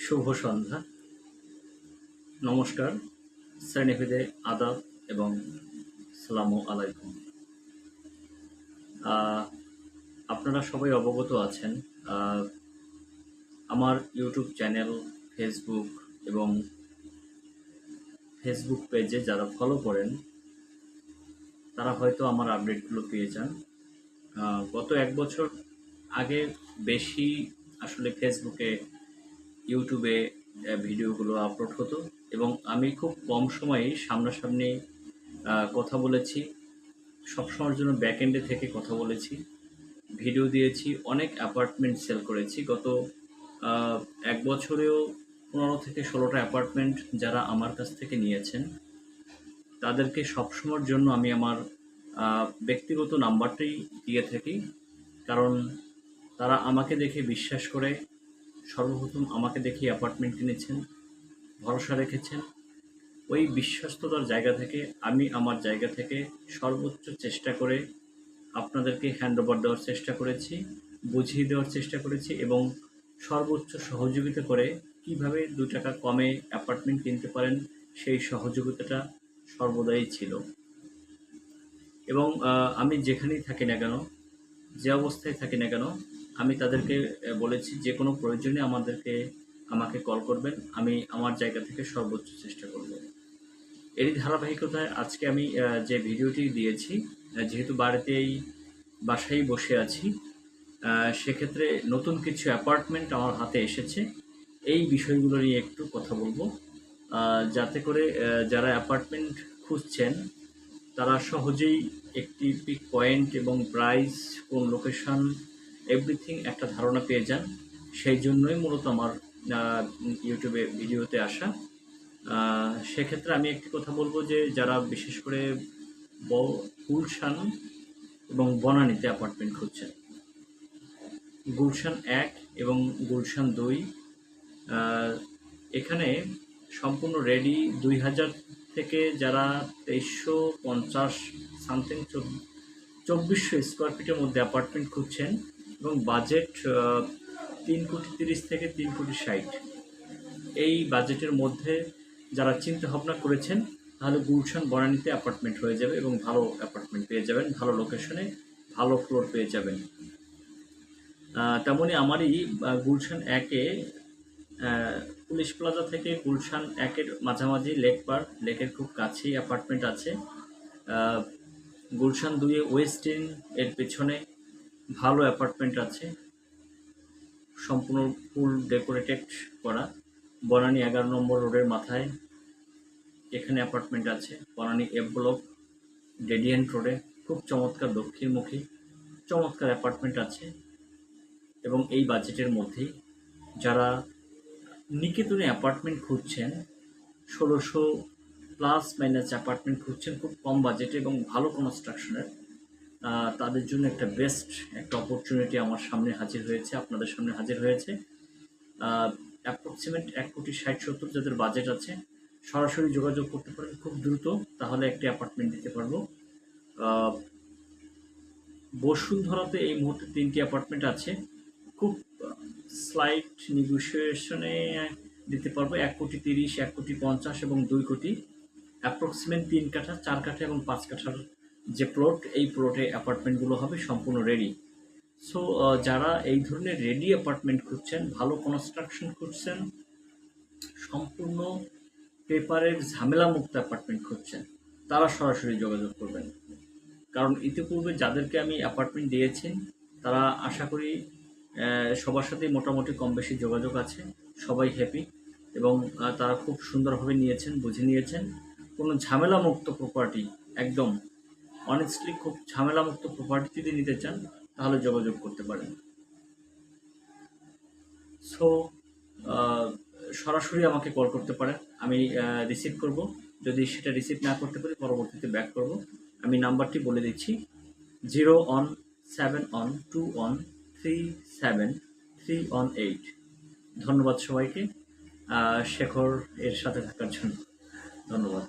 শুভ সন্ধ্যা। নমস্কার, শ্রেণীভেদে আদাব এবং সালামু আলাইকুম। আপনারা সবাই অবগত আছেন, আমার ইউটিউব চ্যানেল, ফেসবুক এবং ফেসবুক পেজে যারা ফলো করেন তারা হয়তো আমার আপডেটগুলো পেয়ে যান। গত 1 বছর আগে বেশি আসলে ফেসবুকে, ইউটিউবে ভিডিওগুলো আপলোড হতো এবং আমি খুব কম সময়েই সামনাসামনি কথা বলেছি। সবসময়ের জন্য ব্যাক এন্ডে থেকে কথা বলেছি, ভিডিও দিয়েছি, অনেক অ্যাপার্টমেন্ট সেল করেছি। গত 1 বছরেও 15 থেকে 16টা অ্যাপার্টমেন্ট যারা আমার কাছ থেকে নিয়েছেন তাদেরকে সবসময়ের জন্য আমি আমার ব্যক্তিগত নাম্বারটাই দিয়ে থাকি। কারণ তারা আমাকে দেখে বিশ্বাস করে সর্বপ্রথম আমাকে দেখে অ্যাপার্টমেন্ট কিনেছেন, ভরসা রেখেছেন। ওই বিশ্বস্ততার জায়গা থেকে আমি আমার জায়গা থেকে সর্বোচ্চ চেষ্টা করে আপনাদেরকে হ্যান্ডওভার দেওয়ার চেষ্টা করেছি, বুঝিয়ে দেওয়ার চেষ্টা করেছি এবং সর্বোচ্চ সহযোগিতা করে কিভাবে 2 টাকা কমে অ্যাপার্টমেন্ট কিনতে পারেন সেই সহযোগিতাটা সর্বদাই ছিল। এবং আমি যেখানেই থাকি না কেন, যে অবস্থায় থাকি না কেন, আমি তাদেরকে বলেছি যে কোনো প্রয়োজনে আমাকে কল করবেন, আমি আমার জায়গা থেকে সর্বোচ্চ চেষ্টা করব। এরই ধারাবাহিকতায় আজকে আমি যে ভিডিওটি দিয়েছি, যেহেতু বাসায় বসে আছি, সেক্ষেত্রে নতুন কিছু অ্যাপার্টমেন্ট আমার হাতে এসেছে। এই বিষয়গুলো নিয়ে একটু কথা বলবো, যাতে করে যারা অ্যাপার্টমেন্ট খুঁজছেন তারা সহজেই একটি পিক পয়েন্ট এবং প্রাইস, কোন লোকেশন, এভরিথিং একটা ধারণা পেয়ে যান। সেই জন্যই মূলত আমার ইউটিউবে ভিডিওতে আসা। সেক্ষেত্রে আমি একটি কথা বলবো যে যারা বিশেষ করে গুলশান এবং বনানীতে অ্যাপার্টমেন্ট খুঁজছেন, গুলশান 1 এবং গুলশান 2, এখানে সম্পূর্ণ রেডি 2000 থেকে যারা 2350 সামথিং 2400 স্কোয়ার ফিটের মধ্যে অ্যাপার্টমেন্ট খুঁজছেন এবং বাজেট 3,30,00,000 থেকে 3,60,00,000, এই বাজেটের মধ্যে যারা চিন্তা ভাবনা করেছেন তাহলে গুলশান বনানীতে অ্যাপার্টমেন্ট হয়ে যাবে এবং ভালো অ্যাপার্টমেন্ট পেয়ে যাবেন, ভালো লোকেশনে, ভালো ফ্লোর পেয়ে যাবেন। তেমনই আমারই গুলশান 1-এ পুলিশ প্লাজা থেকে গুলশান 1-এর মাঝামাঝি লেকের খুব কাছেই অ্যাপার্টমেন্ট আছে। গুলশান 2-এ ওয়েস্ট এর পেছনে ভালো অ্যাপার্টমেন্ট আছে, সম্পূর্ণ ফুল ডেকোরেটেড করা। বনানী 11 নম্বর রোডের মাথায় এখানে অ্যাপার্টমেন্ট আছে। বনানী এফ ব্লক ডেডিয়েন্ট রোডে খুব চমৎকার দক্ষিণমুখী চমৎকার অ্যাপার্টমেন্ট আছে এবং এই বাজেটের মধ্যেই যারা নিকেতনে অ্যাপার্টমেন্ট খুঁজছেন, 1600 প্লাস মাইনাস অ্যাপার্টমেন্ট খুঁজছেন খুব কম বাজেটে এবং ভালো কনস্ট্রাকশনের, তাদের জন্য একটা বেস্ট একটা অপরচুনিটি আমার সামনে হাজির হয়েছে, আপনাদের সামনে হাজির হয়েছে। অ্যাপ্রক্সিমেট 1,60,70,000 যাদের বাজেট আছে সরাসরি যোগাযোগ করতে পারেন খুব দ্রুত, তাহলে একটি অ্যাপার্টমেন্ট দিতে পারবো। বসুন্ধরাতে এই মুহূর্তে 3টি অ্যাপার্টমেন্ট আছে, খুব স্লাইট নেগোসিয়েশনে দিতে পারবো। 1,30,00,000, 1,50,00,000 এবং 2 কোটি, অ্যাপ্রক্সিমেট 3 কাঠা, 4 কাঠা এবং 5 কাঠার যে প্লট, এই প্লটে অ্যাপার্টমেন্টগুলো হবে সম্পূর্ণ রেডি। সো যারা এই ধরনের রেডি অ্যাপার্টমেন্ট খুঁজছেন, ভালো কনস্ট্রাকশন খুঁজছেন, সম্পূর্ণ পেপারের ঝামেলামুক্ত অ্যাপার্টমেন্ট খুঁজছেন, তারা সরাসরি যোগাযোগ করবেন। কারণ ইতিপূর্বে যাদেরকে আমি অ্যাপার্টমেন্ট দিয়েছি তারা আশা করি সবার সাথেই মোটামুটি কম বেশি যোগাযোগ আছে, সবাই হ্যাপি এবং তারা খুব সুন্দরভাবে নিয়েছেন, বুঝে নিয়েছেন। কোনো ঝামেলামুক্ত প্রপার্টি, একদম অনেস্টলি খুব ঝামেলামুক্ত প্রপার্টি যদি নিতে চান তাহলে যোগাযোগ করতে পারেন। সো সরাসরি আমাকে কল করতে পারেন, আমি রিসিভ করব। যদি সেটা রিসিভ না করতে পারি পরবর্তীতে ব্যাক করব। আমি নাম্বারটি বলে দিচ্ছি, 01712137318। ধন্যবাদ সবাইকে শেখর এর সাথে থাকার জন্য, ধন্যবাদ।